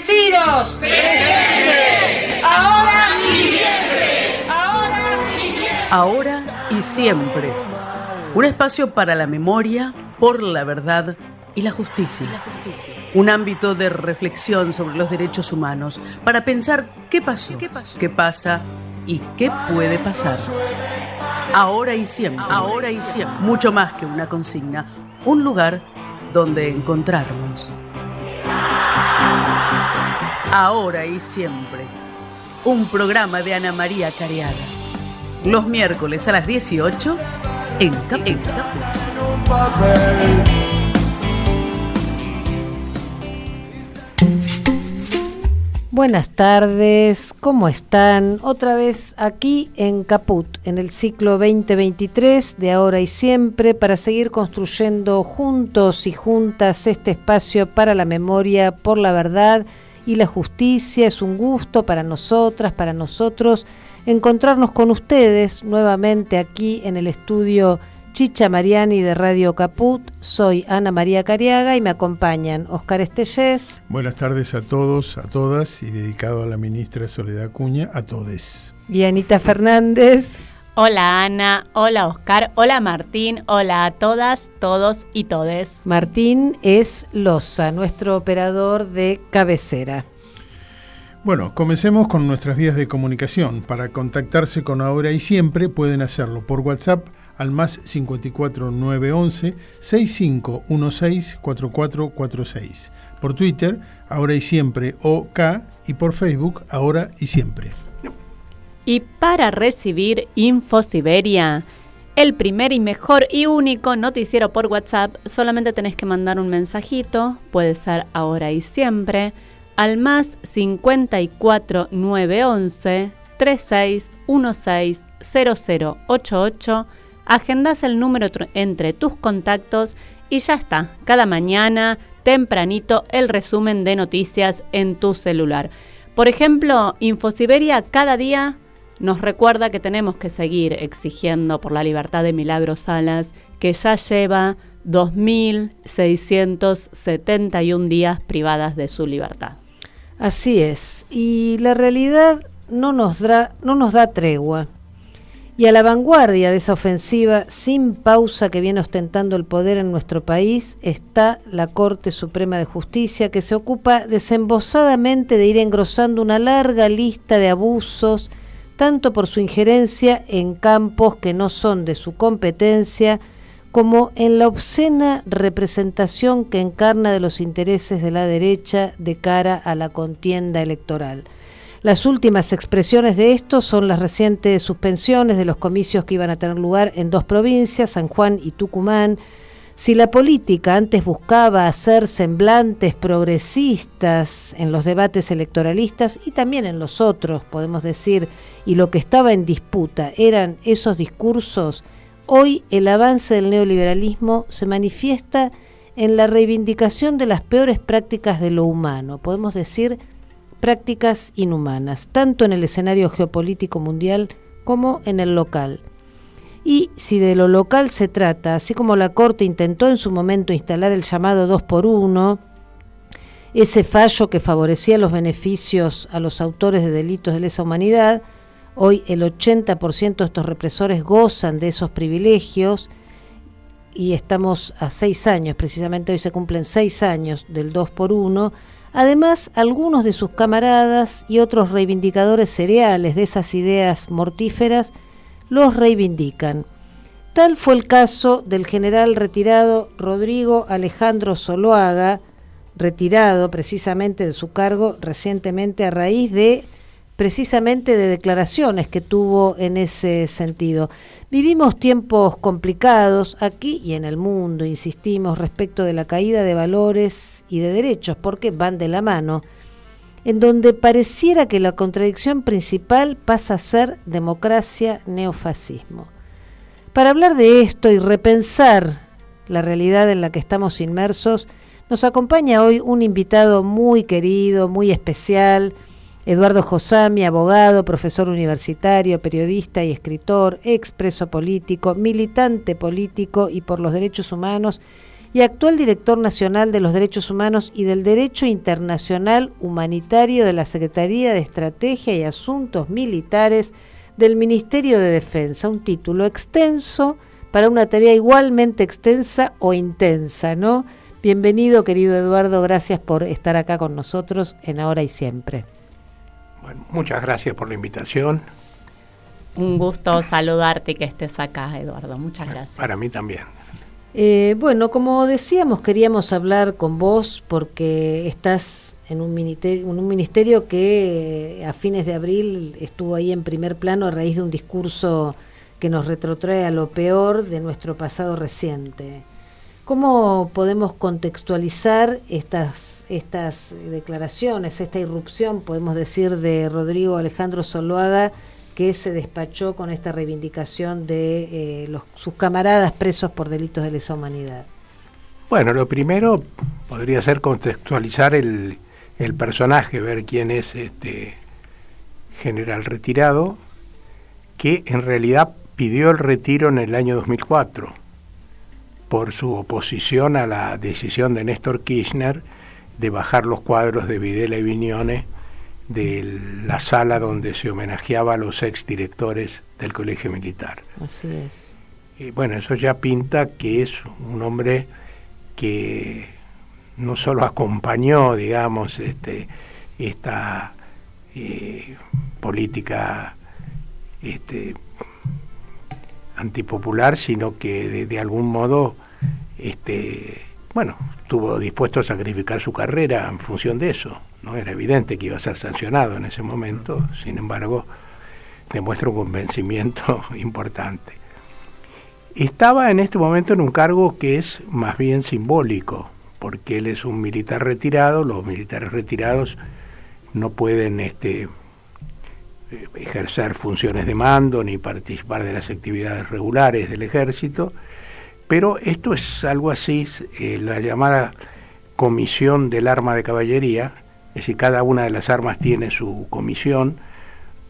Bendecidos. Presentes. Ahora y siempre. Ahora y siempre. Ahora y siempre. Un espacio para la memoria, por la verdad y la justicia. Un ámbito de reflexión sobre los derechos humanos para pensar qué pasó, qué pasa y qué puede pasar. Ahora y siempre. Ahora y siempre. Mucho más que una consigna. Un lugar donde encontrarnos. Ahora y siempre. Un programa de Ana María Careaga. Los miércoles a las 18 en Caput. Buenas tardes, ¿cómo están? Otra vez aquí en Caput, en el ciclo 2023 de Ahora y Siempre, para seguir construyendo juntos y juntas este espacio para la memoria, por la verdad y la justicia. Es un gusto para nosotras, para nosotros, encontrarnos con ustedes nuevamente aquí en el estudio Chicha Mariani de Radio Caput. Soy Ana María Careaga y me acompañan Oscar Estellés. Buenas tardes a todos, a todas, y dedicado a la ministra Soledad Acuña, a todes. Y Anita Fernández. Hola Ana, hola Oscar, hola Martín, hola a todas, todos y todes. Martín es Loza, nuestro operador de cabecera. Bueno, comencemos con nuestras vías de comunicación. Para contactarse con Ahora y Siempre pueden hacerlo por WhatsApp al más 54 911 6516 4446. Por Twitter, Ahora y Siempre OK, y por Facebook, Ahora y Siempre. Y para recibir InfoSiberia, el primer y mejor y único noticiero por WhatsApp, solamente tenés que mandar un mensajito, puede ser Ahora y Siempre, al más 54 911 3616 0088. Agendás el número entre tus contactos y ya está. Cada mañana, tempranito, el resumen de noticias en tu celular. Por ejemplo, InfoSiberia cada día nos recuerda que tenemos que seguir exigiendo por la libertad de Milagros Salas, que ya lleva 2.671 días privadas de su libertad. Así es, y la realidad no nos da tregua. Y a la vanguardia de esa ofensiva sin pausa que viene ostentando el poder en nuestro país está la Corte Suprema de Justicia, que se ocupa desembosadamente de ir engrosando una larga lista de abusos, tanto por su injerencia en campos que no son de su competencia, como en la obscena representación que encarna de los intereses de la derecha de cara a la contienda electoral. Las últimas expresiones de esto son las recientes suspensiones de los comicios que iban a tener lugar en dos provincias, San Juan y Tucumán. Si la política antes buscaba hacer semblantes progresistas en los debates electoralistas y también en los otros, podemos decir, y lo que estaba en disputa eran esos discursos, hoy el avance del neoliberalismo se manifiesta en la reivindicación de las peores prácticas de lo humano, podemos decir prácticas inhumanas, tanto en el escenario geopolítico mundial como en el local. Y si de lo local se trata, así como la Corte intentó en su momento instalar el llamado 2x1, ese fallo que favorecía los beneficios a los autores de delitos de lesa humanidad, hoy el 80% de estos represores gozan de esos privilegios y estamos a 6 años, precisamente hoy se cumplen 6 años del 2x1. Además, algunos de sus camaradas y otros reivindicadores cereales de esas ideas mortíferas los reivindican. Tal fue el caso del general retirado Rodrigo Alejandro Zuluaga, retirado precisamente de su cargo recientemente a raíz de declaraciones que tuvo en ese sentido. Vivimos tiempos complicados aquí y en el mundo, insistimos, respecto de la caída de valores y de derechos, porque van de la mano, en donde pareciera que la contradicción principal pasa a ser democracia-neofascismo. Para hablar de esto y repensar la realidad en la que estamos inmersos, nos acompaña hoy un invitado muy querido, muy especial, Eduardo Josami, abogado, profesor universitario, periodista y escritor, expreso político, militante político y por los derechos humanos, y actual director nacional de los Derechos Humanos y del Derecho Internacional Humanitario de la Secretaría de Estrategia y Asuntos Militares del Ministerio de Defensa. Un título extenso para una tarea igualmente extensa o intensa, ¿no? Bienvenido, querido Eduardo, gracias por estar acá con nosotros en Ahora y Siempre. Bueno, muchas gracias por la invitación. Un gusto saludarte y que estés acá, Eduardo. Muchas gracias. Para mí también. Bueno, como decíamos, queríamos hablar con vos porque estás en un ministerio que a fines de abril estuvo ahí en primer plano a raíz de un discurso que nos retrotrae a lo peor de nuestro pasado reciente. ¿Cómo podemos contextualizar estas declaraciones, esta irrupción, podemos decir, de Rodrigo Alejandro Zuluaga, que se despachó con esta reivindicación de sus camaradas presos por delitos de lesa humanidad? Bueno, lo primero podría ser contextualizar el personaje, ver quién es este general retirado, que en realidad pidió el retiro en el año 2004 por su oposición a la decisión de Néstor Kirchner de bajar los cuadros de Videla y Viñones de la sala donde se homenajeaba a los exdirectores del Colegio Militar. Así es. Y bueno, eso ya pinta que es un hombre que no solo acompañó, digamos, esta política antipopular, sino que de algún modo estuvo dispuesto a sacrificar su carrera en función de eso, ¿no? Era evidente que iba a ser sancionado en ese momento, sin embargo, demuestra un convencimiento importante. Estaba en este momento en un cargo que es más bien simbólico, porque él es un militar retirado. Los militares retirados no pueden ejercer funciones de mando ni participar de las actividades regulares del ejército, pero esto es algo así, la llamada comisión del arma de caballería, es decir, cada una de las armas tiene su comisión,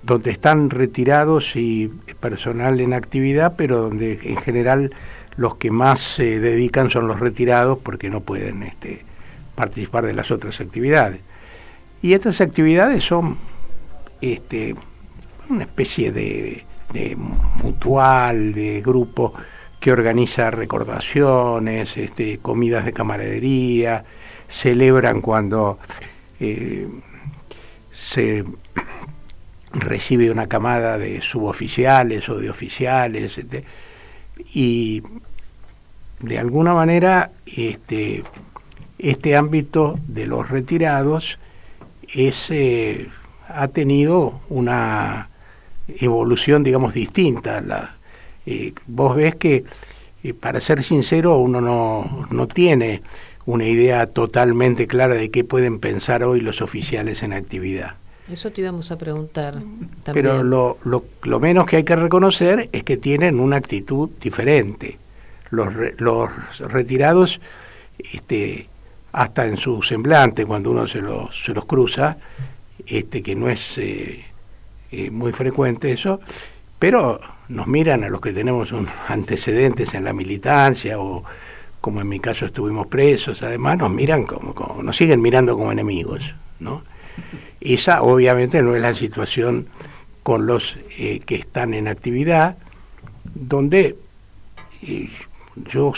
donde están retirados y personal en actividad, pero donde en general los que más se dedican son los retirados porque no pueden participar de las otras actividades. Y estas actividades son una especie de mutual, de grupo que organiza recordaciones, comidas de camaradería, celebran cuando se recibe una camada de suboficiales o de oficiales, y de alguna manera este ámbito de los retirados ha tenido una evolución, digamos, distinta. Vos ves que, para ser sincero, uno no tiene una idea totalmente clara de qué pueden pensar hoy los oficiales en actividad. Eso te íbamos a preguntar también. Pero lo menos que hay que reconocer es que tienen una actitud diferente. Los retirados, hasta en su semblante, cuando uno se los cruza, que no es muy frecuente eso, pero nos miran a los que tenemos antecedentes en la militancia, o como en mi caso estuvimos presos, además nos miran nos siguen mirando como enemigos, ¿no? Esa obviamente no es la situación con los que están en actividad, donde yo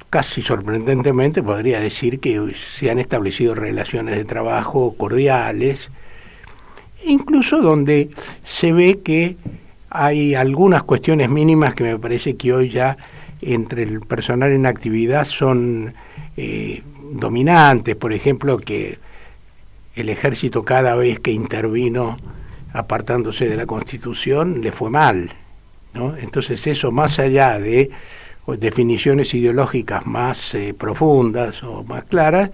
casi sorprendentemente podría decir que se han establecido relaciones de trabajo cordiales, incluso donde se ve que hay algunas cuestiones mínimas que me parece que hoy ya entre el personal en actividad son dominantes. Por ejemplo, que el ejército, cada vez que intervino apartándose de la Constitución, le fue mal, ¿no? Entonces eso, más allá de definiciones ideológicas más profundas o más claras,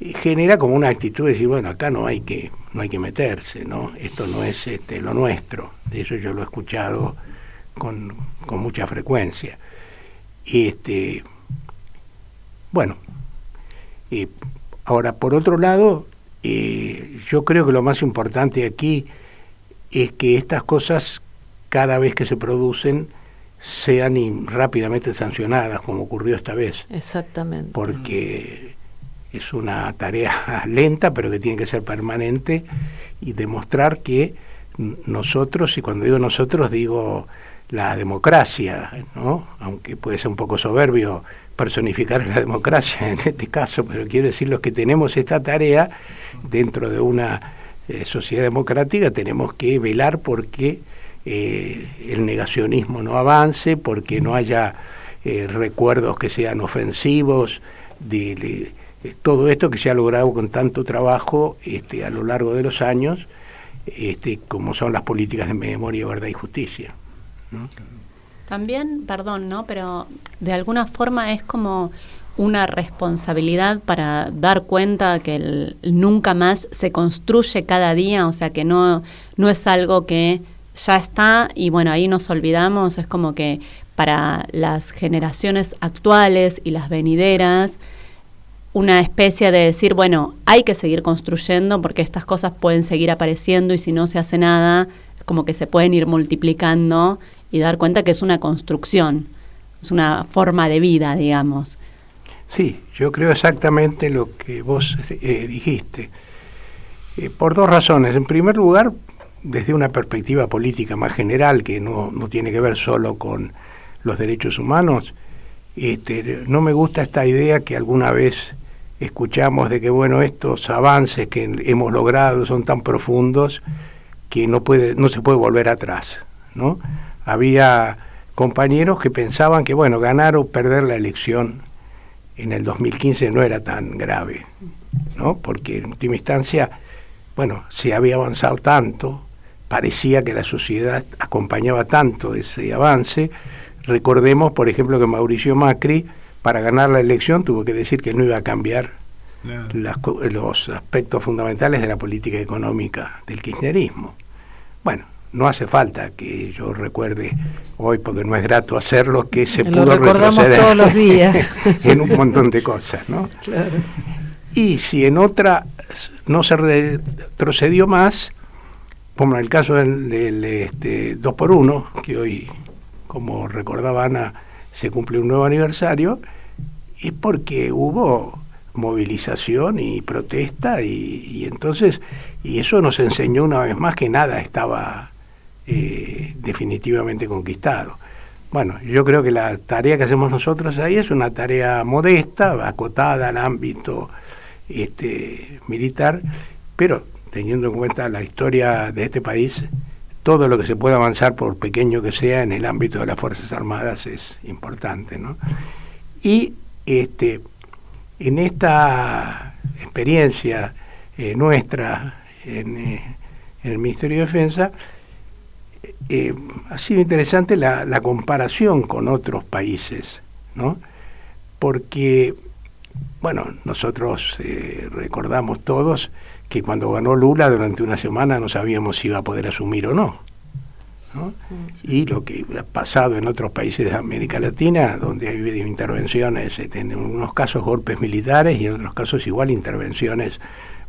genera como una actitud de decir, bueno, acá no hay que meterse, ¿no? Esto no es lo nuestro. De eso yo lo he escuchado con mucha frecuencia. Ahora, por otro lado, yo creo que lo más importante aquí es que estas cosas, cada vez que se producen, sean rápidamente sancionadas, como ocurrió esta vez. Exactamente. Porque es una tarea lenta, pero que tiene que ser permanente, y demostrar que nosotros, y cuando digo nosotros digo la democracia, ¿no? Aunque puede ser un poco soberbio personificar la democracia en este caso, pero quiero decir, los que tenemos esta tarea dentro de una sociedad democrática, tenemos que velar porque el negacionismo no avance, porque no haya recuerdos que sean ofensivos de todo esto que se ha logrado con tanto trabajo a lo largo de los años, como son las políticas de memoria, verdad y justicia, ¿no? También, perdón, ¿no? Pero de alguna forma es como una responsabilidad para dar cuenta que el nunca más se construye cada día, o sea que no es algo que ya está y bueno, ahí nos olvidamos. Es como que para las generaciones actuales y las venideras, una especie de decir, bueno, hay que seguir construyendo porque estas cosas pueden seguir apareciendo y si no se hace nada, como que se pueden ir multiplicando, y dar cuenta que es una construcción, es una forma de vida, digamos. Sí, yo creo exactamente lo que vos dijiste, por dos razones. En primer lugar, desde una perspectiva política más general, que no tiene que ver solo con los derechos humanos, no me gusta esta idea que alguna vez escuchamos de que, bueno, estos avances que hemos logrado son tan profundos que no se puede volver atrás, ¿no? Había compañeros que pensaban que, bueno, ganar o perder la elección en el 2015 no era tan grave, ¿no? Porque en última instancia, bueno, se había avanzado tanto, parecía que la sociedad acompañaba tanto ese avance. Recordemos, por ejemplo, que Mauricio Macri, para ganar la elección, tuvo que decir que no iba a cambiar los aspectos fundamentales de la política económica del kirchnerismo. Bueno, no hace falta que yo recuerde hoy, porque no es grato hacerlo, que se pudo retroceder todos los días en un montón de cosas, ¿no? Claro. Y si en otra no se retrocedió más, como en el caso del 2x1, que hoy, como recordaba Ana, se cumple un nuevo aniversario, es porque hubo movilización y protesta y entonces, y eso nos enseñó una vez más que nada estaba definitivamente conquistado. Bueno, yo creo que la tarea que hacemos nosotros ahí es una tarea modesta, acotada al ámbito militar, pero teniendo en cuenta la historia de este país, todo lo que se pueda avanzar, por pequeño que sea, en el ámbito de las Fuerzas Armadas es importante, ¿no? Y en esta experiencia nuestra en el Ministerio de Defensa, ha sido interesante la comparación con otros países, ¿no? Porque, bueno, nosotros recordamos todos que cuando ganó Lula durante una semana no sabíamos si iba a poder asumir o no, ¿no? Y lo que ha pasado en otros países de América Latina, donde ha habido intervenciones, en unos casos golpes militares y en otros casos igual intervenciones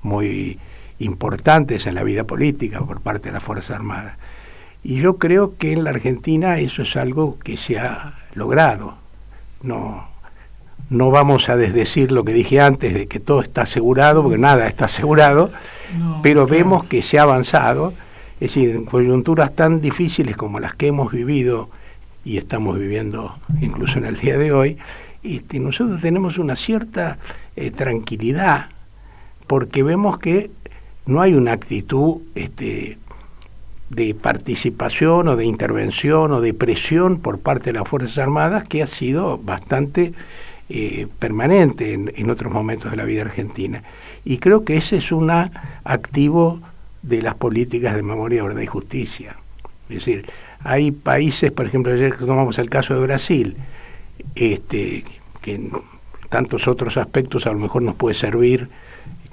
muy importantes en la vida política por parte de las Fuerzas Armadas. Y yo creo que en la Argentina eso es algo que se ha logrado. No vamos a desdecir lo que dije antes de que todo está asegurado, porque nada está asegurado, pero vemos que se ha avanzado. Es decir, en coyunturas tan difíciles como las que hemos vivido y estamos viviendo incluso en el día de hoy, nosotros tenemos una cierta tranquilidad, porque vemos que no hay una actitud de participación o de intervención o de presión por parte de las Fuerzas Armadas, que ha sido bastante permanente en otros momentos de la vida argentina. Y creo que ese es un activo de las políticas de memoria, verdad y justicia. Es decir, hay países, por ejemplo, ayer tomamos el caso de Brasil, que en tantos otros aspectos a lo mejor nos puede servir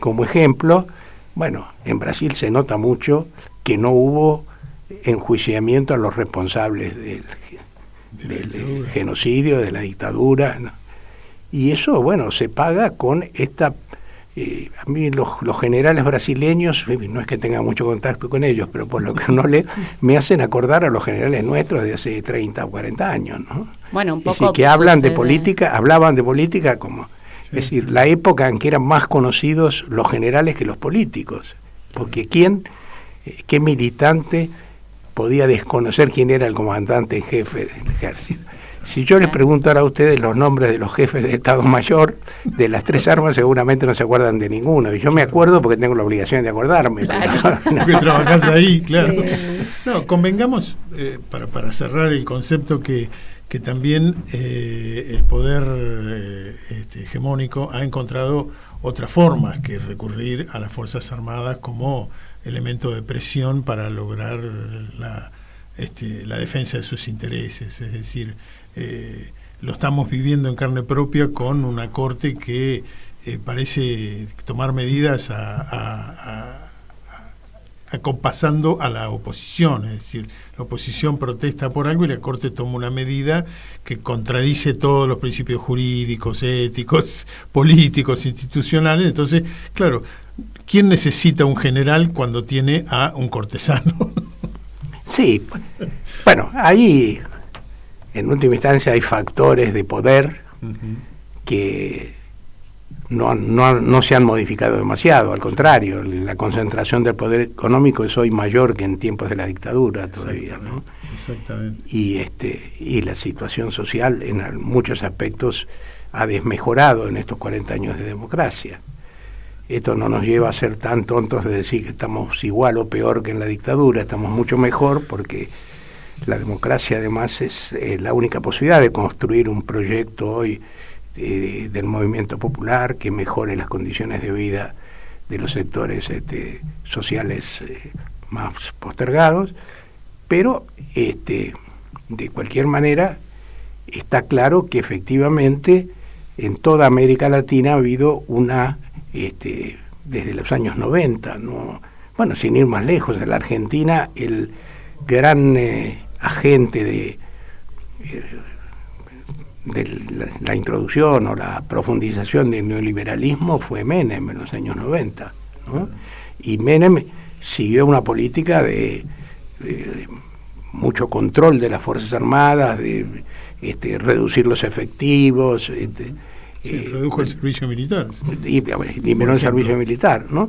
como ejemplo. Bueno, en Brasil se nota mucho que no hubo enjuiciamiento a los responsables del genocidio, de la dictadura, ¿no? Y eso, bueno, se paga con esta a mí los generales brasileños, no es que tenga mucho contacto con ellos, pero por lo que uno lee, me hacen acordar a los generales nuestros de hace 30 o 40 años, ¿no? Bueno, un Es poco decir, que hablan de sucede. política, hablaban de política como, es decir, la época en que eran más conocidos los generales que los políticos, porque qué militante podía desconocer quién era el comandante en jefe del ejército. Si yo les pregunto ahora a ustedes los nombres de los jefes de Estado Mayor de las 3 armas, seguramente no se acuerdan de ninguno. Y yo me acuerdo porque tengo la obligación de acordarme. Claro. Pero Porque trabajás ahí, claro. No, convengamos, para cerrar el concepto, que también el poder hegemónico ha encontrado otras formas que recurrir a las Fuerzas Armadas como elemento de presión para lograr la defensa de sus intereses. Es decir, lo estamos viviendo en carne propia con una corte que parece tomar medidas acompasando a la oposición. Es decir, la oposición protesta por algo y la corte toma una medida que contradice todos los principios jurídicos, éticos, políticos, institucionales. Entonces, claro, ¿quién necesita un general cuando tiene a un cortesano? sí, bueno, ahí en última instancia hay factores de poder que no se han modificado demasiado, al contrario, la concentración del poder económico es hoy mayor que en tiempos de la dictadura todavía, ¿no? Exactamente. Y la situación social en muchos aspectos ha desmejorado en estos 40 años de democracia. Esto no nos lleva a ser tan tontos de decir que estamos igual o peor que en la dictadura, estamos mucho mejor, porque la democracia además es la única posibilidad de construir un proyecto hoy del movimiento popular que mejore las condiciones de vida de los sectores sociales más postergados, pero de cualquier manera está claro que efectivamente en toda América Latina ha habido desde los años 90, ¿no? Bueno, sin ir más lejos, en la Argentina el gran agente de la introducción o la profundización del neoliberalismo fue Menem en los años 90, ¿no? Y Menem siguió una política de mucho control de las Fuerzas Armadas, de reducir los efectivos, redujo el servicio militar. Y eliminó el servicio militar, ¿no?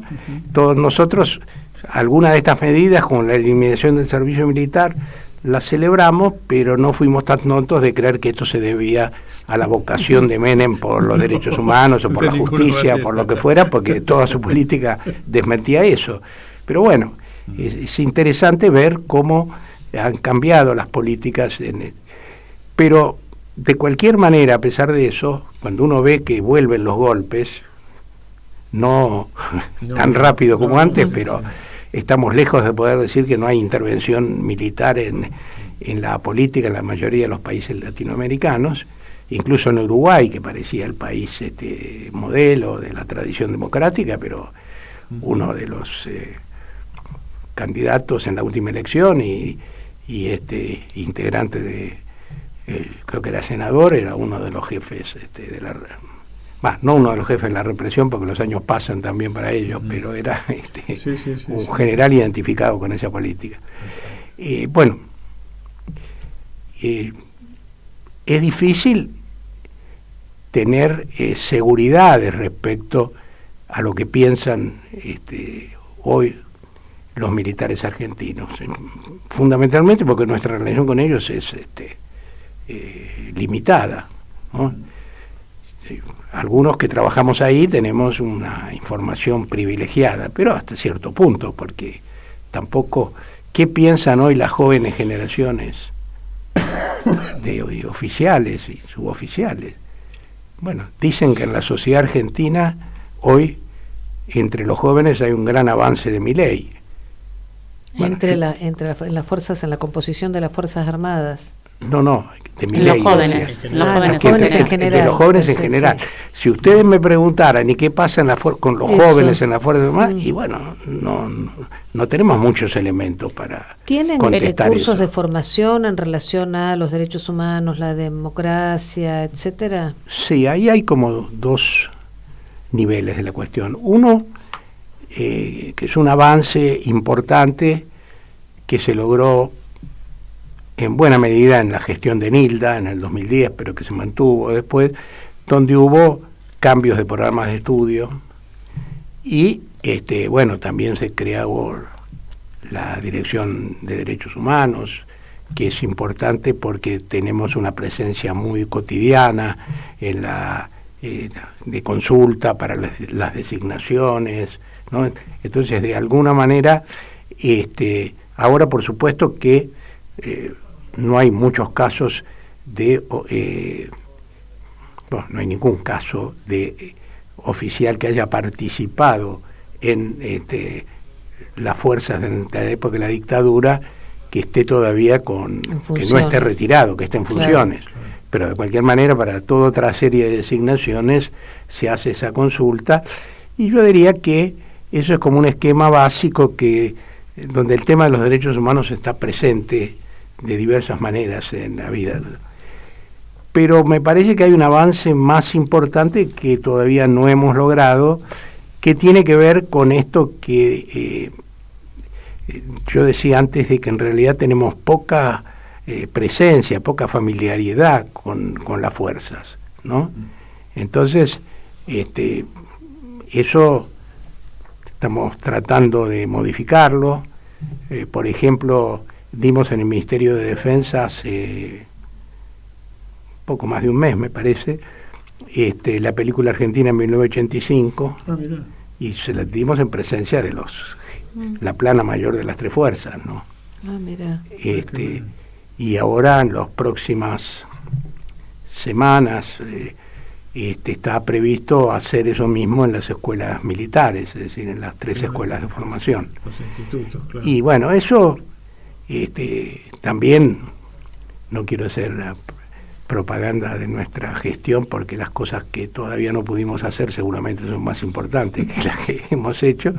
Todos nosotros, algunas de estas medidas, como la eliminación del servicio militar, las celebramos, pero no fuimos tan tontos de creer que esto se debía a la vocación de Menem por los derechos humanos o por la justicia, por lo que fuera, porque toda su política desmentía eso. Pero bueno, es interesante ver cómo han cambiado las políticas. Pero de cualquier manera, a pesar de eso, cuando uno ve que vuelven los golpes, no tan rápido como antes, pero estamos lejos de poder decir que no hay intervención militar en la política en la mayoría de los países latinoamericanos, incluso en Uruguay, que parecía el país modelo de la tradición democrática, pero uno de los candidatos en la última elección y integrante de, creo que era senador, era uno de los jefes no uno de los jefes de la represión, porque los años pasan también para ellos, pero era un general identificado con esa política. Bueno, es difícil tener seguridades respecto a lo que piensan hoy los militares argentinos, fundamentalmente porque nuestra relación con ellos es limitada, ¿no? Algunos que trabajamos ahí tenemos una información privilegiada, pero hasta cierto punto, porque tampoco, ¿qué piensan hoy las jóvenes generaciones de oficiales y suboficiales? Bueno, dicen que en la sociedad argentina hoy entre los jóvenes hay un gran avance de Milei. Bueno, en las fuerzas, en la composición de las Fuerzas Armadas. No, de Milei. Los jóvenes, en general. De los jóvenes en general. Si ustedes me preguntaran, ¿y qué pasa con los jóvenes en la Fuerza Armada? Y bueno, no tenemos muchos elementos para ¿Tienen contestar recursos eso. de formación en relación a los derechos humanos, la democracia, etcétera? Sí, ahí hay como dos niveles de la cuestión. Uno, que es un avance importante que se logró en buena medida en la gestión de Nilda en el 2010, pero que se mantuvo después, donde hubo cambios de programas de estudio y bueno, también se creó la Dirección de Derechos Humanos, que es importante porque tenemos una presencia muy cotidiana en de consulta para las designaciones, ¿no? Entonces, de alguna manera, ahora por supuesto que no hay muchos casos no hay ningún caso de oficial que haya participado en las fuerzas de la época de la dictadura que esté todavía que no esté retirado, que esté en funciones. Claro. Pero de cualquier manera, para toda otra serie de designaciones se hace esa consulta, y yo diría que eso es como un esquema básico donde el tema de los derechos humanos está presente de diversas maneras en la vida. Pero me parece que hay un avance más importante que todavía no hemos logrado, que tiene que ver con esto que yo decía antes, de que en realidad tenemos poca presencia, poca familiaridad con las fuerzas, ¿no? Entonces, eso estamos tratando de modificarlo. Por ejemplo, dimos en el Ministerio de Defensa hace poco más de un mes, me parece, la película argentina en 1985, y se la dimos en presencia de la plana mayor de las tres fuerzas, ¿no? Y ahora en las próximas semanas está previsto hacer eso mismo en las escuelas militares, es decir, en las tres escuelas de formación. Los institutos, claro. Y bueno, eso también, no quiero hacer la propaganda de nuestra gestión, porque las cosas que todavía no pudimos hacer seguramente son más importantes que las que hemos hecho,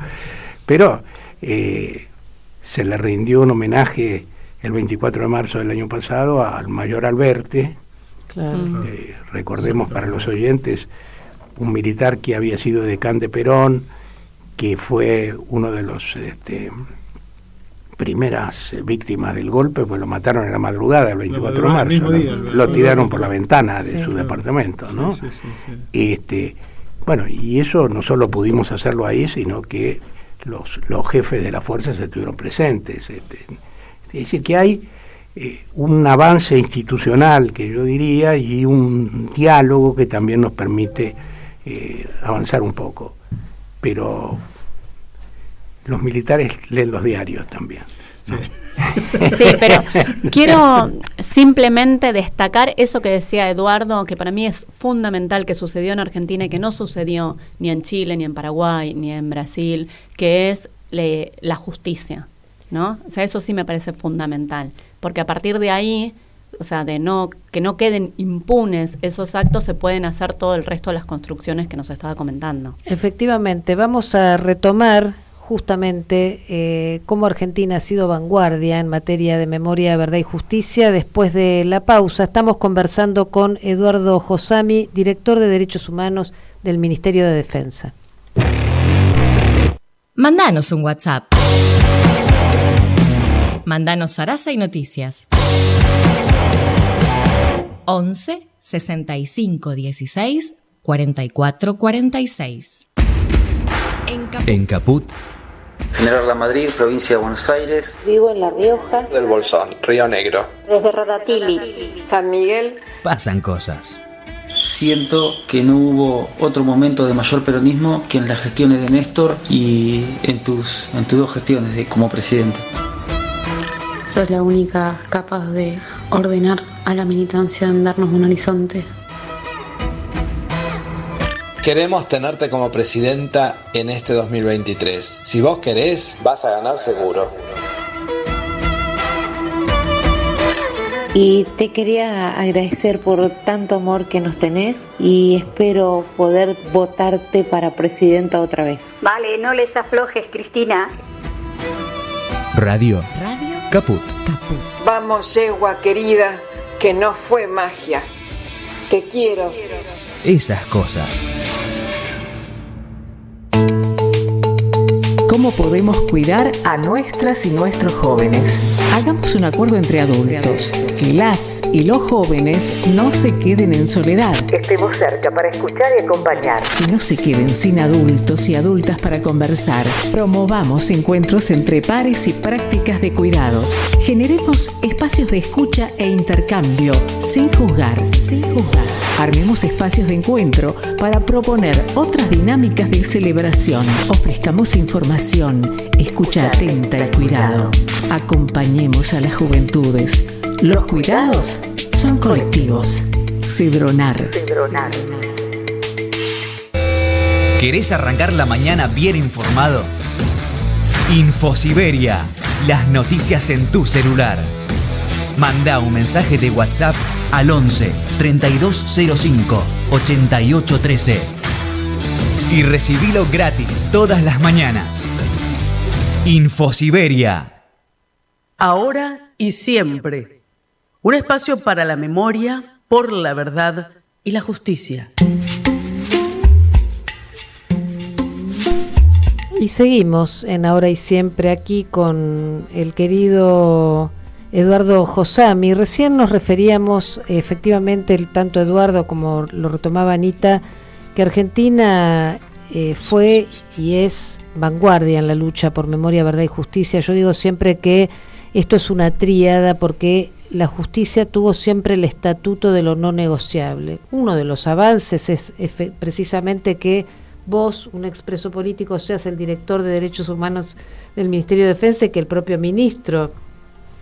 pero se le rindió un homenaje el 24 de marzo del año pasado al mayor Alberte. Claro. Recordemos para los oyentes, un militar que había sido decán de Perón, que fue uno de los primeras víctimas del golpe, pues lo mataron en la madrugada del 24 de marzo. Mismo día, lo tiraron por la ventana de su departamento, ¿no? Sí. Bueno, y eso no solo pudimos hacerlo ahí, sino que los jefes de las fuerzas estuvieron presentes. Es decir, que hay un avance institucional, que yo diría, y un diálogo que también nos permite avanzar un poco. Pero los militares leen los diarios también, ¿no? Sí, pero quiero simplemente destacar eso que decía Eduardo, que para mí es fundamental, que sucedió en Argentina y que no sucedió ni en Chile, ni en Paraguay, ni en Brasil, que es la justicia, ¿no? O sea, eso sí me parece fundamental, porque a partir de ahí, o sea, que no queden impunes esos actos, se pueden hacer todo el resto de las construcciones que nos estaba comentando. Efectivamente, vamos a retomar justamente cómo Argentina ha sido vanguardia en materia de memoria, verdad y justicia. Después de la pausa, estamos conversando con Eduardo Josami, director de Derechos Humanos del Ministerio de Defensa. Mandanos un WhatsApp. Mandanos Sarasa y Noticias. 11 65 16 44 46. En Caput. General La Madrid, provincia de Buenos Aires. Vivo en La Rioja. Del Bolsón, Río Negro. Desde Radatili, San Miguel. Pasan cosas. Siento que no hubo otro momento de mayor peronismo que en las gestiones de Néstor y en tus dos gestiones como presidente. Sos la única capaz de ordenar a la militancia en darnos un horizonte. Queremos tenerte como presidenta en este 2023. Si vos querés, vas a ganar seguro. Y te quería agradecer por tanto amor que nos tenés y espero poder votarte para presidenta otra vez. Vale, no les aflojes, Cristina. Radio Caput. Vamos, yegua querida, que no fue magia. Te quiero. Esas cosas. cómo podemos cuidar a nuestras y nuestros jóvenes. Hagamos un acuerdo entre adultos, que las y los jóvenes no se queden en soledad. Estemos cerca para escuchar y acompañar. Que no se queden sin adultos y adultas para conversar. Promovamos encuentros entre pares y prácticas de cuidados. Generemos espacios de escucha e intercambio, sin juzgar, sin juzgar. Armemos espacios de encuentro para proponer otras dinámicas de celebración. Ofrezcamos información, escucha atenta y cuidado. Acompañemos a las juventudes. Los cuidados son colectivos. Cedronar. ¿Querés arrancar la mañana bien informado? Infosiberia, las noticias en tu celular. Manda un mensaje de WhatsApp al 11 3205 8813 y recibilo gratis todas las mañanas. Infosiberia. Ahora y siempre. Un espacio para la memoria, por la verdad y la justicia. Y seguimos en Ahora y Siempre aquí con el querido Eduardo Josami. Recién nos referíamos, efectivamente, tanto Eduardo como lo retomaba Anita, que Argentina fue y es vanguardia en la lucha por memoria, verdad y justicia. Yo digo siempre que esto es una tríada porque la justicia tuvo siempre el estatuto de lo no negociable. Uno de los avances es precisamente que vos, un expreso político, seas el director de Derechos Humanos del Ministerio de Defensa y que el propio ministro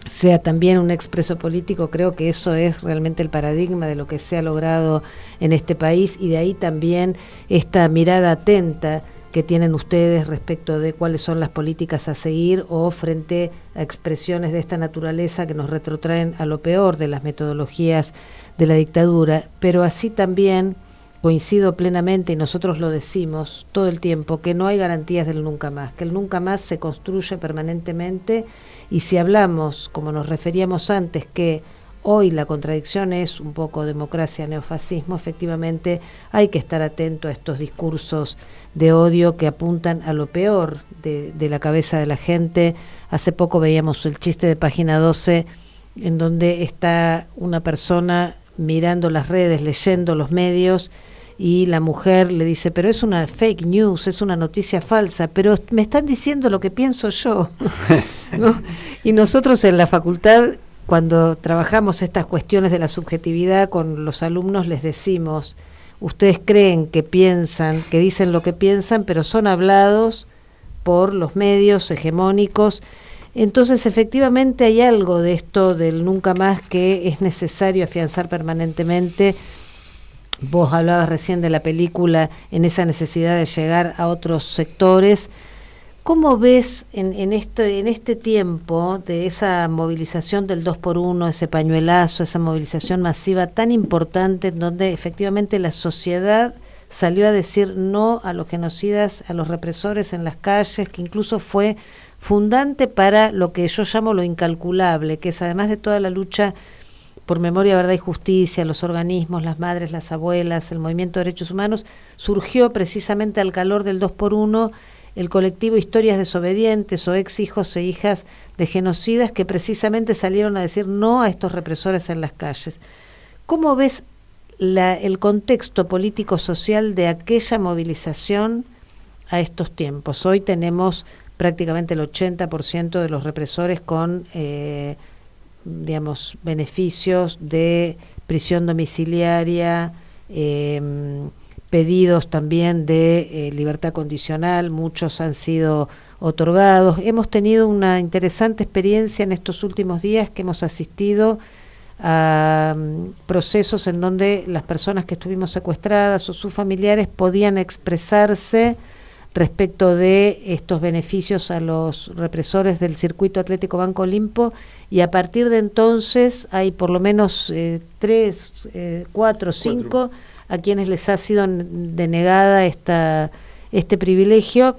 sea también un expreso político. Creo que eso es realmente el paradigma de lo que se ha logrado en este país, y de ahí también esta mirada atenta que tienen ustedes respecto de cuáles son las políticas a seguir o frente a expresiones de esta naturaleza que nos retrotraen a lo peor de las metodologías de la dictadura. Pero así también coincido plenamente, y nosotros lo decimos todo el tiempo, que no hay garantías del nunca más, que el nunca más se construye permanentemente. Y si hablamos, como nos referíamos antes, que hoy la contradicción es un poco democracia, neofascismo, efectivamente hay que estar atento a estos discursos de odio que apuntan a lo peor de la cabeza de la gente. Hace poco veíamos el chiste de Página 12, en donde está una persona mirando las redes, leyendo los medios, y la mujer le dice, pero es una fake news, es una noticia falsa, pero me están diciendo lo que pienso yo, ¿no? Y nosotros en la facultad, cuando trabajamos estas cuestiones de la subjetividad con los alumnos, les decimos, ustedes creen que piensan, que dicen lo que piensan, pero son hablados por los medios hegemónicos. Entonces, efectivamente, hay algo de esto del nunca más que es necesario afianzar permanentemente. Vos hablabas recién de la película, en esa necesidad de llegar a otros sectores. ¿Cómo ves en este tiempo de esa movilización del 2x1, ese pañuelazo, esa movilización masiva tan importante, en donde efectivamente la sociedad salió a decir no a los genocidas, a los represores en las calles, que incluso fue fundante para lo que yo llamo lo incalculable, que es además de toda la lucha por memoria, verdad y justicia, los organismos, las madres, las abuelas, el movimiento de derechos humanos, surgió precisamente al calor del 2x1 el colectivo Historias Desobedientes o ex hijos e hijas de genocidas que precisamente salieron a decir no a estos represores en las calles. ¿Cómo ves el contexto político-social de aquella movilización a estos tiempos? Hoy tenemos prácticamente el 80% de los represores con beneficios de prisión domiciliaria, pedidos también de libertad condicional, muchos han sido otorgados. Hemos tenido una interesante experiencia en estos últimos días que hemos asistido a procesos en donde las personas que estuvimos secuestradas o sus familiares podían expresarse respecto de estos beneficios a los represores del Circuito Atlético Banco Olimpo, y a partir de entonces hay por lo menos 3, 4, 5 a quienes les ha sido denegada este privilegio.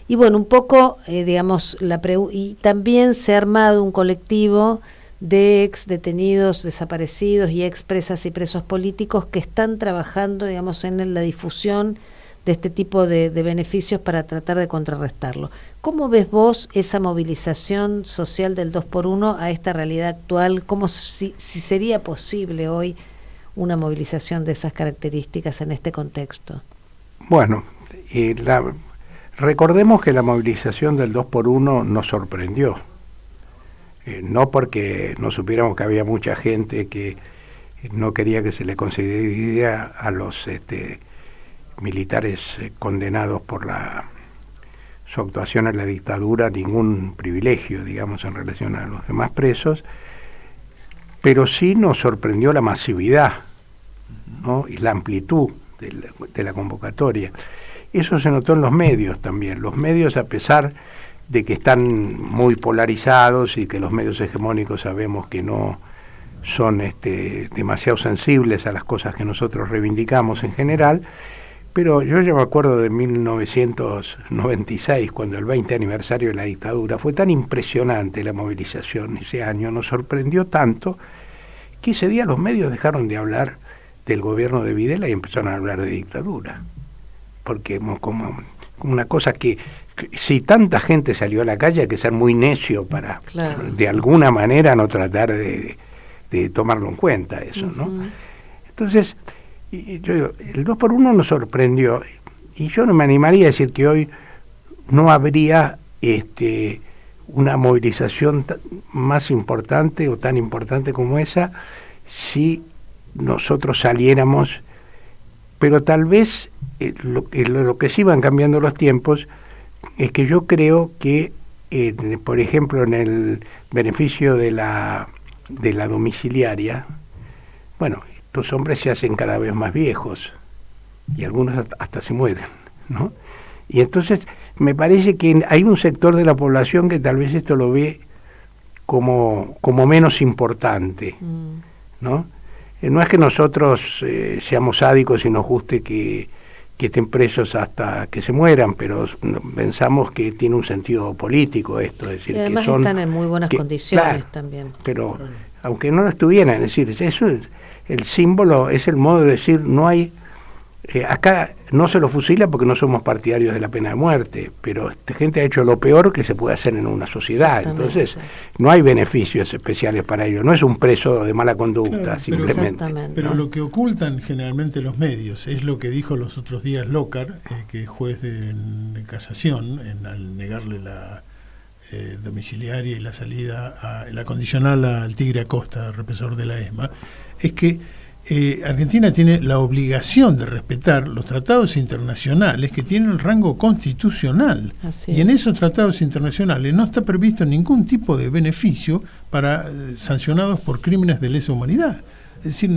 Y bueno, un poco, y también se ha armado un colectivo de ex detenidos, desaparecidos y ex presas y presos políticos que están trabajando, en la difusión este tipo de beneficios para tratar de contrarrestarlo. ¿Cómo ves vos esa movilización social del 2x1 a esta realidad actual? ¿Cómo si sería posible hoy una movilización de esas características en este contexto? Bueno, recordemos que la movilización del 2x1 nos sorprendió. No porque no supiéramos que había mucha gente que no quería que se le concediera a los militares condenados por su actuación en la dictadura ningún privilegio, digamos, en relación a los demás presos, pero sí nos sorprendió la masividad, ¿no? Y la amplitud de la convocatoria. Eso se notó en los medios también. Los medios, a pesar de que están muy polarizados y que los medios hegemónicos sabemos que no son demasiado sensibles a las cosas que nosotros reivindicamos en general, pero yo ya me acuerdo de 1996, cuando el 20 aniversario de la dictadura, fue tan impresionante la movilización ese año, nos sorprendió tanto, que ese día los medios dejaron de hablar del gobierno de Videla y empezaron a hablar de dictadura, porque como una cosa que si tanta gente salió a la calle hay que ser muy necio para, claro, de alguna manera no tratar de tomarlo en cuenta eso, ¿no? Entonces, yo digo, el 2x1 nos sorprendió, y yo no me animaría a decir que hoy no habría una movilización más importante o tan importante como esa si nosotros saliéramos, pero tal vez lo que sí van cambiando los tiempos es que yo creo que, por ejemplo, en el beneficio de la domiciliaria, bueno, estos hombres se hacen cada vez más viejos y algunos hasta se mueren, ¿no? Y entonces me parece que hay un sector de la población que tal vez esto lo ve como menos importante, ¿no? No es que nosotros seamos sádicos y nos guste que estén presos hasta que se mueran, pero pensamos que tiene un sentido político esto, es decir, y además que están en muy buenas condiciones, claro, también. Pero aunque no lo estuvieran, es decir, eso es el símbolo, es el modo de decir, no hay, acá no se lo fusila porque no somos partidarios de la pena de muerte, pero esta gente ha hecho lo peor que se puede hacer en una sociedad, entonces no hay beneficios especiales para ello, no es un preso de mala conducta, claro, simplemente. Pero ¿no? Lo que ocultan generalmente los medios es lo que dijo los otros días Lócar, que es juez de casación, al negarle la domiciliaria y la salida, la condicional al Tigre Acosta, represor de la ESMA, es que Argentina tiene la obligación de respetar los tratados internacionales que tienen rango constitucional. Así y en esos tratados internacionales no está previsto ningún tipo de beneficio para sancionados por crímenes de lesa humanidad. Es decir,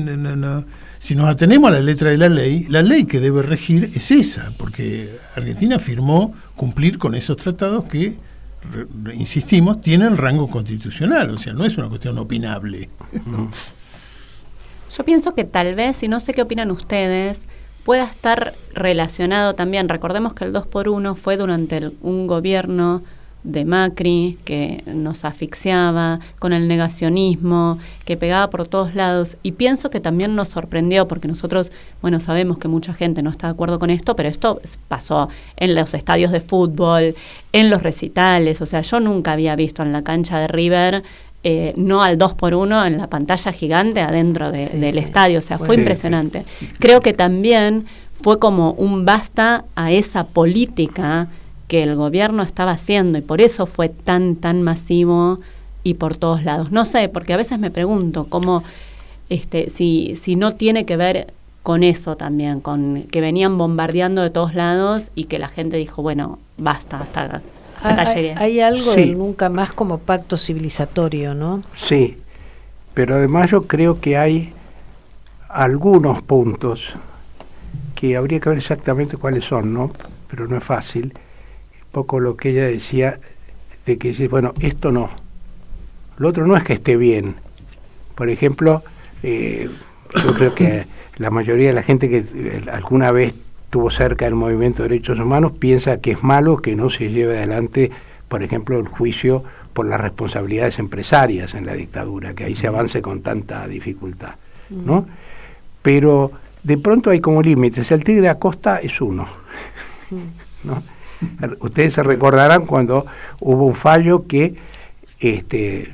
si nos atenemos a la letra de la ley que debe regir es esa, porque Argentina firmó cumplir con esos tratados que, insistimos, tienen rango constitucional, o sea, no es una cuestión opinable. Yo pienso que tal vez, y no sé qué opinan ustedes, pueda estar relacionado también. Recordemos que el 2x1 fue durante un gobierno de Macri que nos asfixiaba con el negacionismo, que pegaba por todos lados, y pienso que también nos sorprendió, porque nosotros, bueno, sabemos que mucha gente no está de acuerdo con esto, pero esto pasó en los estadios de fútbol, en los recitales, o sea, yo nunca había visto en la cancha de River no al 2x1 en la pantalla gigante adentro del estadio, o sea, fue impresionante. Creo que también fue como un basta a esa política que el gobierno estaba haciendo, y por eso fue tan masivo y por todos lados. No sé, porque a veces me pregunto cómo, si no tiene que ver con eso también, con que venían bombardeando de todos lados y que la gente dijo, bueno, basta, hasta hay algo del nunca más como pacto civilizatorio, ¿no? Sí, pero además yo creo que hay algunos puntos que habría que ver exactamente cuáles son, ¿no? Pero no es fácil. Un poco lo que ella decía, de que dice, bueno, esto no. Lo otro no es que esté bien. Por ejemplo, yo creo que la mayoría de la gente que alguna vez estuvo cerca del movimiento de derechos humanos piensa que es malo que no se lleve adelante, por ejemplo, el juicio por las responsabilidades empresarias en la dictadura, que ahí se avance con tanta dificultad, ¿no? Pero de pronto hay como límites. El Tigre Acosta es uno, ¿no? Ustedes se recordarán cuando hubo un fallo que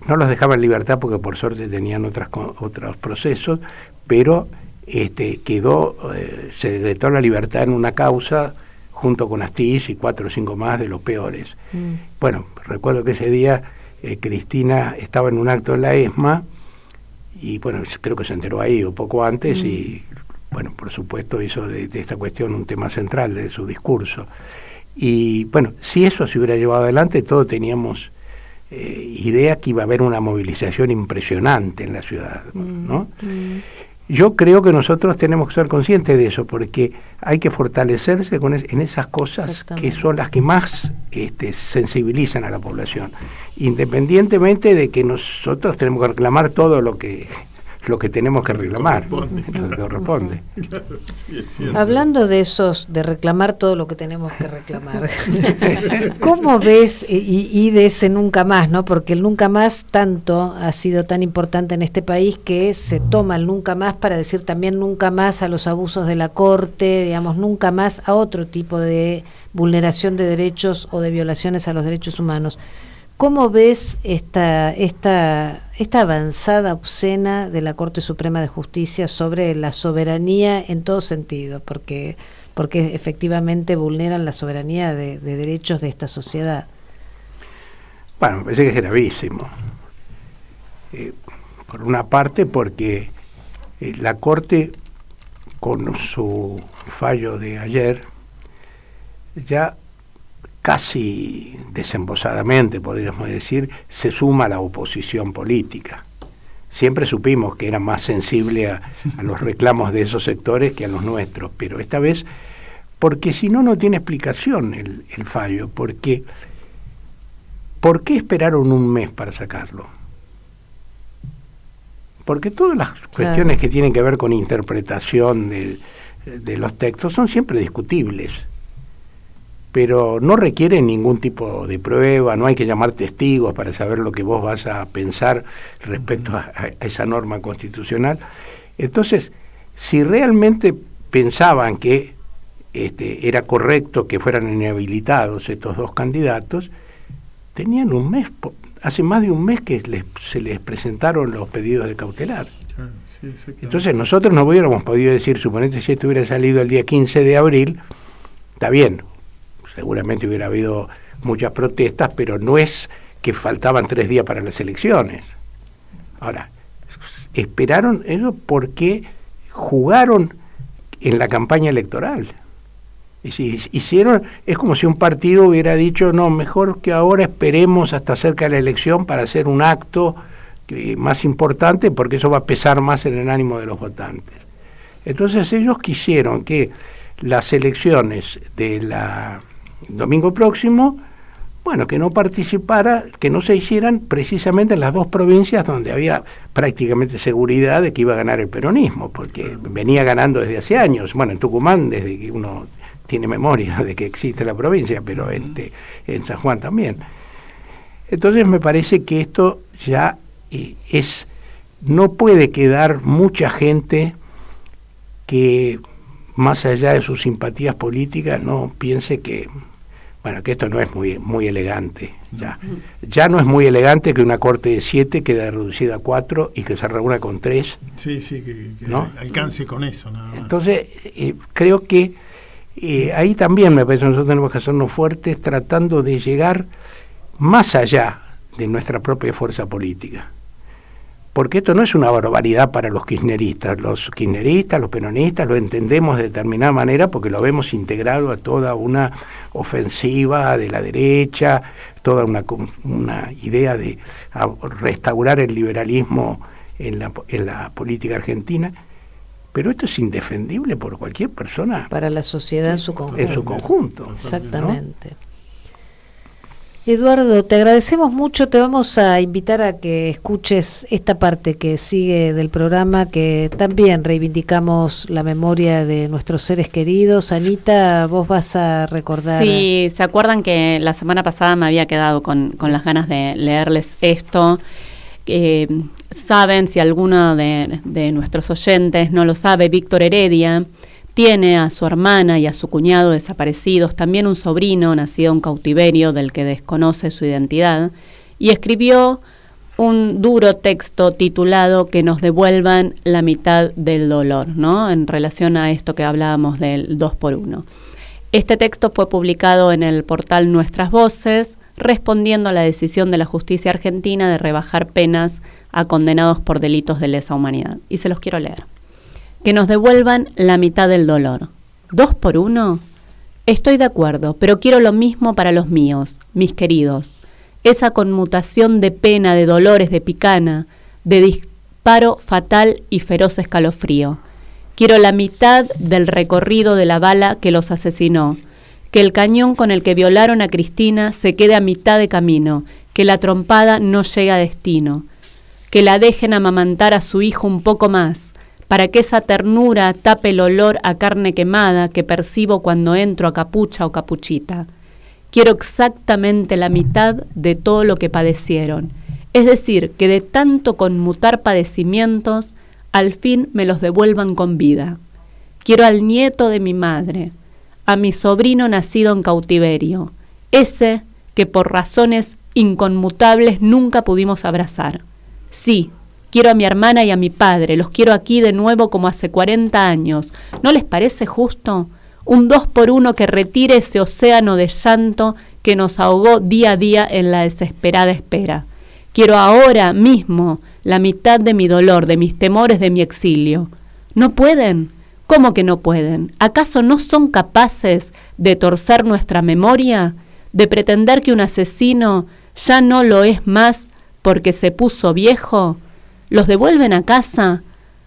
no los dejaba en libertad porque por suerte tenían otros procesos, pero quedó, se decretó la libertad en una causa junto con Astiz y 4 o 5 más de los peores. Bueno, recuerdo que ese día Cristina estaba en un acto en la ESMA y bueno, creo que se enteró ahí o poco antes y bueno, por supuesto hizo de esta cuestión un tema central de su discurso. Y bueno, si eso se hubiera llevado adelante, todos teníamos idea que iba a haber una movilización impresionante en la ciudad, ¿no? Yo creo que nosotros tenemos que ser conscientes de eso, porque hay que fortalecerse en esas cosas que son las que más sensibilizan a la población, independientemente de que nosotros tenemos que reclamar todo lo que tenemos que reclamar, lo que corresponde. Hablando de reclamar todo lo que tenemos que reclamar, ¿cómo ves y de ese nunca más, ¿no? Porque el nunca más tanto ha sido tan importante en este país que se toma el nunca más para decir también nunca más a los abusos de la Corte, digamos, nunca más a otro tipo de vulneración de derechos o de violaciones a los derechos humanos. ¿Cómo ves esta avanzada obscena de la Corte Suprema de Justicia sobre la soberanía en todo sentido? Porque efectivamente vulneran la soberanía de derechos de esta sociedad. Bueno, me parece que es gravísimo. Por una parte porque la Corte, con su fallo de ayer, ya casi desembosadamente, podríamos decir, se suma a la oposición política. Siempre supimos que era más sensible a los reclamos de esos sectores que a los nuestros, pero esta vez, porque si no, no tiene explicación el fallo, porque ¿por qué esperaron un mes para sacarlo? Porque todas las cuestiones que tienen que ver con interpretación de los textos son siempre discutibles, pero no requieren ningún tipo de prueba, no hay que llamar testigos para saber lo que vos vas a pensar respecto a esa norma constitucional. Entonces, si realmente pensaban que era correcto que fueran inhabilitados estos dos candidatos, tenían un mes, hace más de un mes que se les presentaron los pedidos de cautelar. Entonces nosotros no hubiéramos podido decir, suponete si esto hubiera salido el día 15 de abril, está bien, seguramente hubiera habido muchas protestas, pero no es que faltaban 3 días para las elecciones. Ahora, esperaron eso porque jugaron en la campaña electoral. Es como si un partido hubiera dicho, no, mejor que ahora esperemos hasta cerca de la elección para hacer un acto más importante, porque eso va a pesar más en el ánimo de los votantes. Entonces ellos quisieron que las elecciones del domingo próximo, bueno, que no participara, que no se hicieran precisamente en las 2 provincias donde había prácticamente seguridad de que iba a ganar el peronismo, porque venía ganando desde hace años. Bueno, en Tucumán, desde que uno tiene memoria de que existe la provincia, pero en San Juan también. Entonces me parece que esto ya no puede quedar mucha gente que, más allá de sus simpatías políticas, no piense que esto no es muy elegante. Ya no es muy elegante que una corte de 7 quede reducida a 4 y que se reúna con 3. Sí, que ¿no? Alcance con eso, nada más. Entonces, creo que ahí también me parece que nosotros tenemos que hacernos fuertes tratando de llegar más allá de nuestra propia fuerza política. Porque esto no es una barbaridad para los kirchneristas. Los kirchneristas, los peronistas lo entendemos de determinada manera porque lo vemos integrado a toda una ofensiva de la derecha, toda una idea de restaurar el liberalismo en la política argentina. Pero esto es indefendible por cualquier persona. Para la sociedad en su conjunto. Exactamente. ¿No? Eduardo, te agradecemos mucho, te vamos a invitar a que escuches esta parte que sigue del programa, que también reivindicamos la memoria de nuestros seres queridos. Anita, vos vas a recordar. Sí, ¿se acuerdan que la semana pasada me había quedado con las ganas de leerles esto? Saben, si alguno de nuestros oyentes no lo sabe, Víctor Heredia tiene a su hermana y a su cuñado desaparecidos, también un sobrino nacido en cautiverio del que desconoce su identidad, y escribió un duro texto titulado Que nos devuelvan la mitad del dolor, ¿no? En relación a esto que hablábamos del 2x1. Este texto fue publicado en el portal Nuestras Voces, respondiendo a la decisión de la justicia argentina de rebajar penas a condenados por delitos de lesa humanidad. Y se los quiero leer. Que nos devuelvan la mitad del dolor. 2x1. Estoy de acuerdo, pero quiero lo mismo para los míos, mis queridos. Esa conmutación de pena, de dolores, de picana, de disparo fatal y feroz escalofrío. Quiero la mitad del recorrido de la bala que los asesinó, que el cañón con el que violaron a Cristina se quede a mitad de camino, que la trompada no llegue a destino, que la dejen amamantar a su hijo un poco más, para que esa ternura tape el olor a carne quemada que percibo cuando entro a Capucha o Capuchita. Quiero exactamente la mitad de todo lo que padecieron, es decir, que de tanto conmutar padecimientos, al fin me los devuelvan con vida. Quiero al nieto de mi madre, a mi sobrino nacido en cautiverio, ese que por razones inconmutables nunca pudimos abrazar. Sí, quiero a mi hermana y a mi padre, los quiero aquí de nuevo como hace 40 años. ¿No les parece justo? Un 2x1 que retire ese océano de llanto que nos ahogó día a día en la desesperada espera. Quiero ahora mismo la mitad de mi dolor, de mis temores, de mi exilio. ¿No pueden? ¿Cómo que no pueden? ¿Acaso no son capaces de torcer nuestra memoria? ¿De pretender que un asesino ya no lo es más porque se puso viejo? ¿Los devuelven a casa?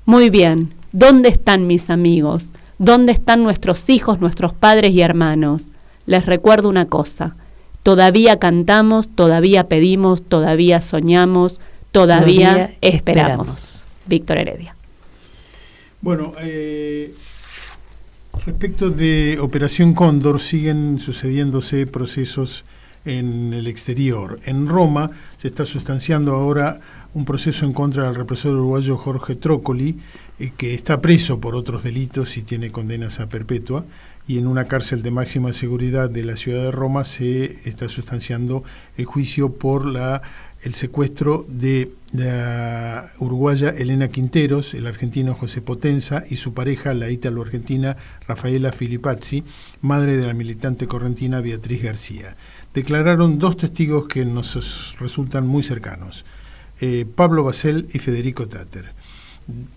Muy bien, ¿dónde están mis amigos? ¿Dónde están nuestros hijos, nuestros padres y hermanos? Les recuerdo una cosa, todavía cantamos, todavía pedimos, todavía soñamos, todavía esperamos. Víctor Heredia. Bueno, respecto de Operación Cóndor, siguen sucediéndose procesos en el exterior. En Roma se está sustanciando ahora un proceso en contra del represor uruguayo Jorge Trócoli, que está preso por otros delitos y tiene condenas a perpetua, y en una cárcel de máxima seguridad de la ciudad de Roma se está sustanciando el juicio por el secuestro de la uruguaya Elena Quinteros, el argentino José Potenza y su pareja, la ítalo-argentina Rafaela Filipazzi, madre de la militante correntina Beatriz García. Declararon dos testigos que nos resultan muy cercanos, Pablo Basel y Federico Tatter.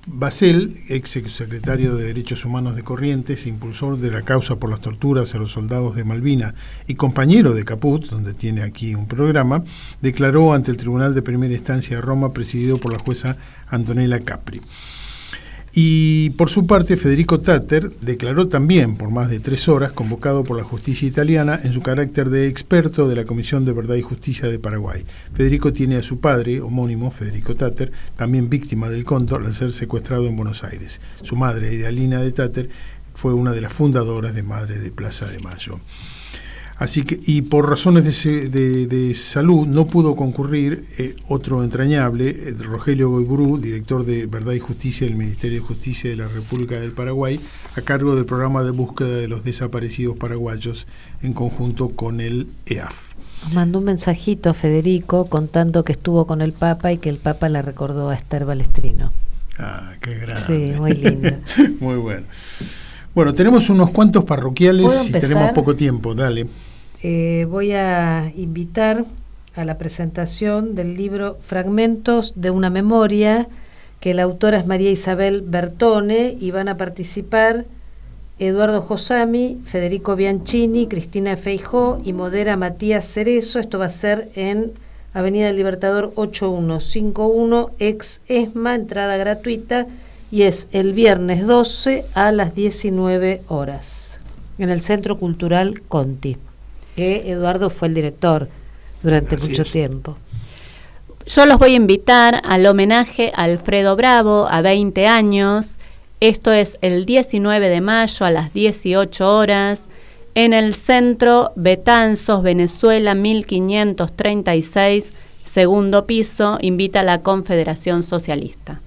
Basel, ex secretario de Derechos Humanos de Corrientes, impulsor de la causa por las torturas a los soldados de Malvinas y compañero de Caput, donde tiene aquí un programa, declaró ante el Tribunal de Primera Instancia de Roma, presidido por la jueza Antonella Capri. Y por su parte, Federico Tatter declaró también por más de 3 horas, convocado por la justicia italiana en su carácter de experto de la Comisión de Verdad y Justicia de Paraguay. Federico tiene a su padre, homónimo, Federico Tatter, también víctima del Cóndor al ser secuestrado en Buenos Aires. Su madre, Idalina de Tatter, fue una de las fundadoras de Madre de Plaza de Mayo. Así que, y por razones de salud, no pudo concurrir otro entrañable, Rogelio Goiburú, director de Verdad y Justicia del Ministerio de Justicia de la República del Paraguay, a cargo del programa de búsqueda de los desaparecidos paraguayos en conjunto con el EAF. Mandó un mensajito a Federico contando que estuvo con el Papa y que el Papa le recordó a Esther Balestrino. Ah, qué grande. Sí, muy lindo. Muy bueno. Bueno, tenemos unos cuantos parroquiales y tenemos poco tiempo, dale. Voy a invitar a la presentación del libro Fragmentos de una memoria, que la autora es María Isabel Bertone, y van a participar Eduardo Josami, Federico Bianchini, Cristina Feijó y modera Matías Cerezo. Esto va a ser en Avenida del Libertador 8151, ex ESMA, entrada gratuita, y es el viernes 12 a las 19 horas en el Centro Cultural Conti, que Eduardo fue el director durante mucho tiempo. Yo los voy a invitar al homenaje a Alfredo Bravo a 20 años. Esto es el 19 de mayo a las 18 horas en el Centro Betanzos, Venezuela 1536, segundo piso, invita a la Confederación Socialista.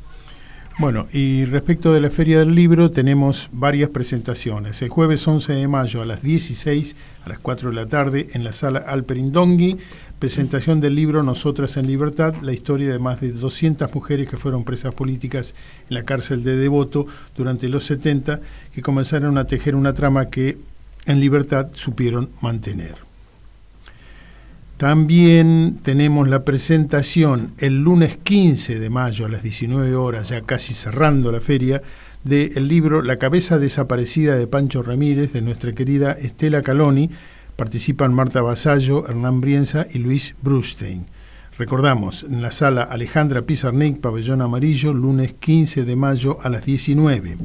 Bueno, y respecto de la Feria del Libro, tenemos varias presentaciones. El jueves 11 de mayo a las 16, a las 4 de la tarde, en la sala Alperindongui, presentación del libro Nosotras en Libertad, la historia de más de 200 mujeres que fueron presas políticas en la cárcel de Devoto durante los 70, que comenzaron a tejer una trama que en libertad supieron mantener. También tenemos la presentación el lunes 15 de mayo a las 19 horas, ya casi cerrando la feria, del libro La cabeza desaparecida de Pancho Ramírez, de nuestra querida Estela Caloni. Participan Marta Vasallo, Hernán Brienza y Luis Brustein. Recordamos, en la sala Alejandra Pizarnik, Pabellón Amarillo, lunes 15 de mayo a las 19.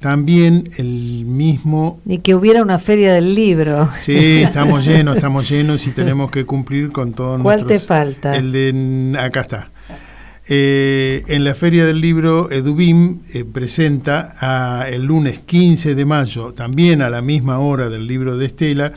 También el mismo... Ni que hubiera una feria del libro. Sí, estamos llenos y tenemos que cumplir con todos nuestros... ¿Cuál te falta? El de... Acá está. En la feria del libro, Edubim presenta el lunes 15 de mayo, también a la misma hora del libro de Estela,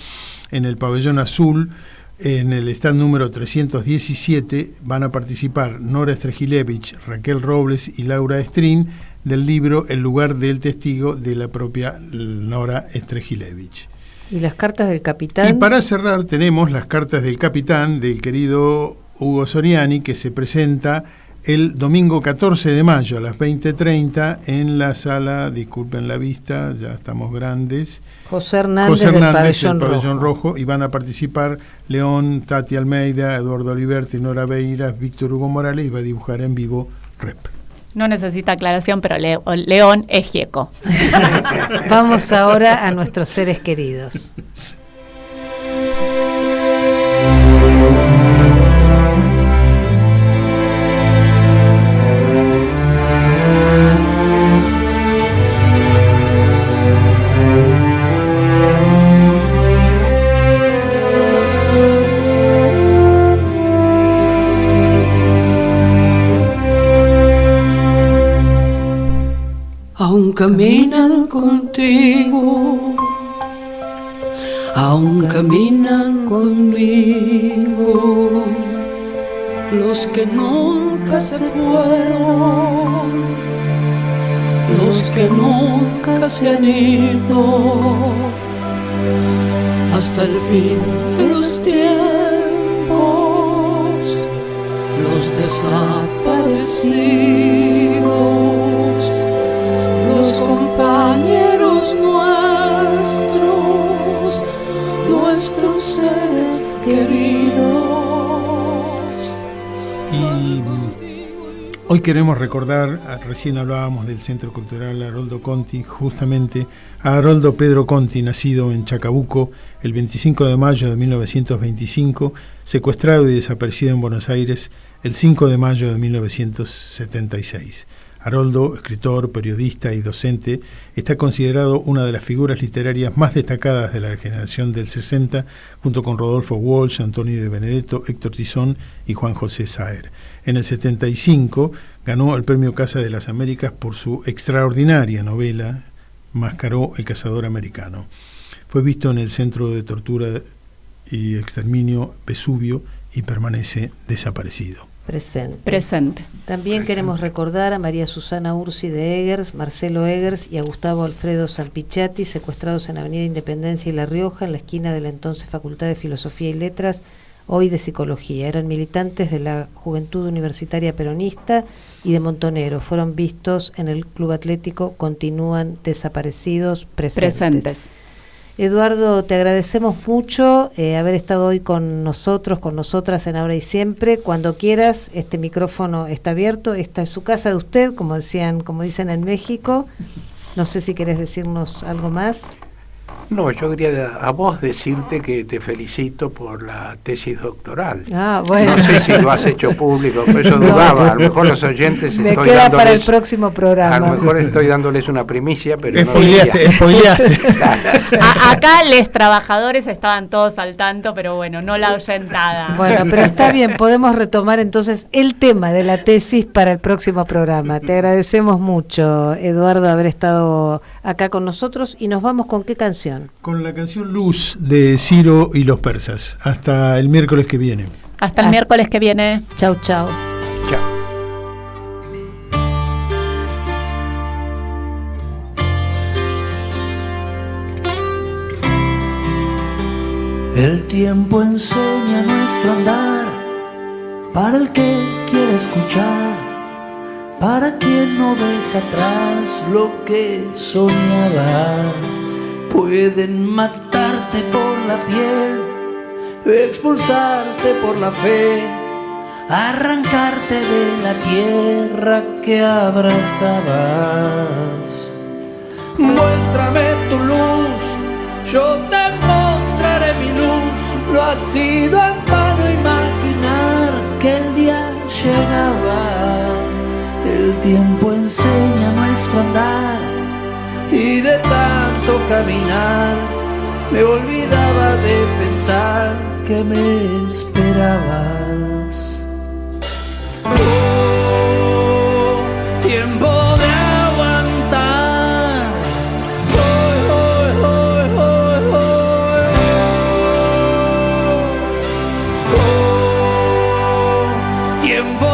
en el Pabellón Azul, en el stand número 317, van a participar Nora Strejilevich, Raquel Robles y Laura Estrin, del libro El lugar del testigo, de la propia Nora Strejilevich. ¿Y las cartas del capitán? Y para cerrar tenemos las cartas del capitán del querido Hugo Soriani, que se presenta el domingo 14 de mayo a las 20:30 en la sala, disculpen la vista, ya estamos grandes, José Hernández del Pabellón Rojo, y van a participar León, Tati Almeida, Eduardo Oliverti, Nora Beiras, Víctor Hugo Morales, y va a dibujar en vivo Rep. No necesita aclaración, pero León es Gieco. Vamos ahora a nuestros seres queridos. Aún caminan contigo, aún caminan conmigo, los que nunca se fueron, los que nunca se han ido, hasta el fin de los tiempos, los desaparecidos, los compañeros nuestros seres queridos. Y hoy queremos recordar, recién hablábamos del Centro Cultural Haroldo Conti, justamente a Haroldo Pedro Conti, nacido en Chacabuco el 25 de mayo de 1925, secuestrado y desaparecido en Buenos Aires el 5 de mayo de 1976. Haroldo, escritor, periodista y docente, está considerado una de las figuras literarias más destacadas de la generación del 60, junto con Rodolfo Walsh, Antonio de Benedetto, Héctor Tizón y Juan José Saer. En el 75 ganó el Premio Casa de las Américas por su extraordinaria novela Mascaró, el cazador americano. Fue visto en el Centro de Tortura y Exterminio Vesubio y permanece desaparecido. Presente. También queremos recordar a María Susana Ursi de Eggers, Marcelo Eggers y a Gustavo Alfredo Sampichati, secuestrados en Avenida Independencia y La Rioja, en la esquina de la entonces Facultad de Filosofía y Letras, hoy de Psicología. Eran militantes de la Juventud Universitaria Peronista y de Montonero. Fueron vistos en el Club Atlético, continúan desaparecidos, presentes. Eduardo, te agradecemos mucho haber estado hoy con nosotros, con nosotras en Ahora y Siempre. Cuando quieras, este micrófono está abierto. Esta es su casa de usted, como dicen en México. No sé si querés decirnos algo más. No, yo quería a vos decirte que te felicito por la tesis doctoral. Ah, bueno. No sé si lo has hecho público, por eso dudaba. A lo mejor los oyentes me queda para el próximo programa. A lo mejor estoy dándoles una primicia, pero spoileaste. Acá los trabajadores estaban todos al tanto, pero bueno, no la oyentada. Bueno, pero está bien, podemos retomar entonces el tema de la tesis para el próximo programa. Te agradecemos mucho, Eduardo, haber estado acá con nosotros, y nos vamos con ¿qué canción? Con la canción Luz de Ciro y los Persas. Hasta el miércoles que viene. Hasta el miércoles que viene. Chau, chau. Chao. El tiempo enseña nuestro andar, para el que quiere escuchar, para quien no deja atrás lo que soñaba. Pueden matarte por la piel, expulsarte por la fe, arrancarte de la tierra que abrazabas. Muéstrame tu luz, yo te mostraré mi luz. Lo ha sido en vano imaginar que el día llegaba. El tiempo enseña nuestro andar, y de tanto caminar me olvidaba de pensar que me esperabas. Oh, tiempo de aguantar. Tiempo